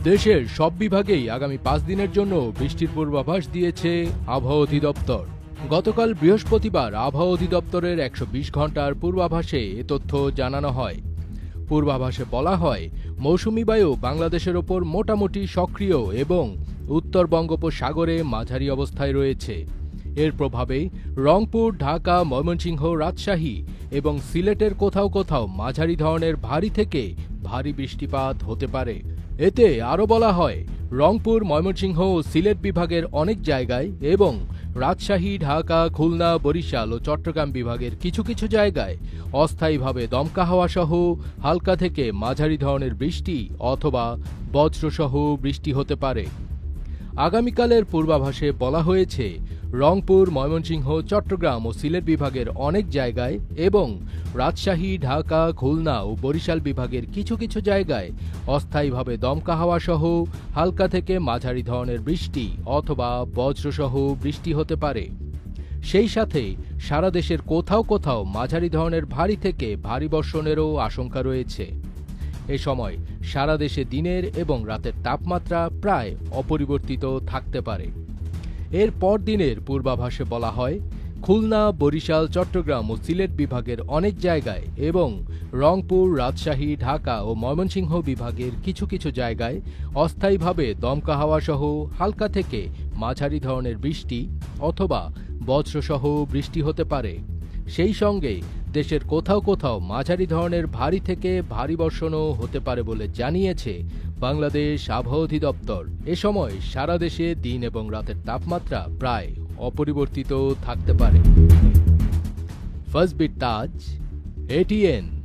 দেশের সব বিভাগেই আগামী 5 দিনের জন্য বৃষ্টির পূর্বাভাস দিয়েছে আবহাওয়া অধিদপ্তর। গতকাল বৃহস্পতিবার আবহাওয়া অধিদপ্তরের 120 ঘন্টার পূর্বাভাসে এ তথ্য জানানো হয়। পূর্বাভাসে বলা হয়, মৌসুমী বায়ু বাংলাদেশের ওপর মোটামুটি সক্রিয় এবং উত্তর বঙ্গোপসাগরে মাঝারি অবস্থায় রয়েছে। এর প্রভাবে রংপুর, ঢাকা, ময়মনসিংহ, রাজশাহী এবং সিলেটের কোথাও কোথাও মাঝারি ধরনের ভারী থেকে ভারী বৃষ্টিপাত হতে পারে। এতে আরও বলা হয়, রংপুর, ময়মনসিংহ ও সিলেট বিভাগের অনেক জায়গায় এবং রাজশাহী, ঢাকা, খুলনা, বরিশাল ও চট্টগ্রাম বিভাগের কিছু কিছু জায়গায় অস্থায়ীভাবে দমকা হাওয়া সহ হালকা থেকে মাঝারি ধরনের বৃষ্টি অথবা বজ্রসহ বৃষ্টি হতে পারে। আগামীকালের পূর্বাভাসে বলা হয়েছে, রংপুর, ময়মনসিংহ, চট্টগ্রাম ও সিলেট বিভাগের অনেক জায়গায় এবং রাজশাহী, ঢাকা, খুলনা ও বরিশাল বিভাগের কিছু কিছু জায়গায় অস্থায়ীভাবে দমকা হাওয়া সহ হালকা থেকে মাঝারি ধরনের বৃষ্টি অথবা বজ্রসহ বৃষ্টি হতে পারে। সেই সাথে সারা দেশের কোথাও কোথাও মাঝারি ধরনের ভারী থেকে ভারী বর্ষণেরও আশঙ্কা রয়েছে। এ সময় সারা দেশে দিনের এবং রাতের তাপমাত্রা প্রায় অপরিবর্তিত থাকতে পারে। এর পর দিনের পূর্বাভাসে বলা হয়, খুলনা, বরিশাল, চট্টগ্রাম ও সিলেট বিভাগের অনেক জায়গায় এবং রংপুর, রাজশাহী, ঢাকা ও ময়মনসিংহ বিভাগের কিছু কিছু জায়গায় অস্থায়ীভাবে দমকা হাওয়া সহ হালকা থেকে মাঝারি ধরনের বৃষ্টি অথবা বজ্রসহ বৃষ্টি হতে পারে। সেই সঙ্গে দেশের কোথাও কোথাও মাঝারি ধরনের ভারী থেকে ভারী বর্ষণও হতে পারে বলে জানিয়েছে বাংলাদেশ আবহাওয়া অধিদপ্তর। এ সময় সারা দেশে দিন এবং রাতের তাপমাত্রা প্রায় অপরিবর্তিত থাকতে পারে। ফার্স্টবিট তাজ, ATN।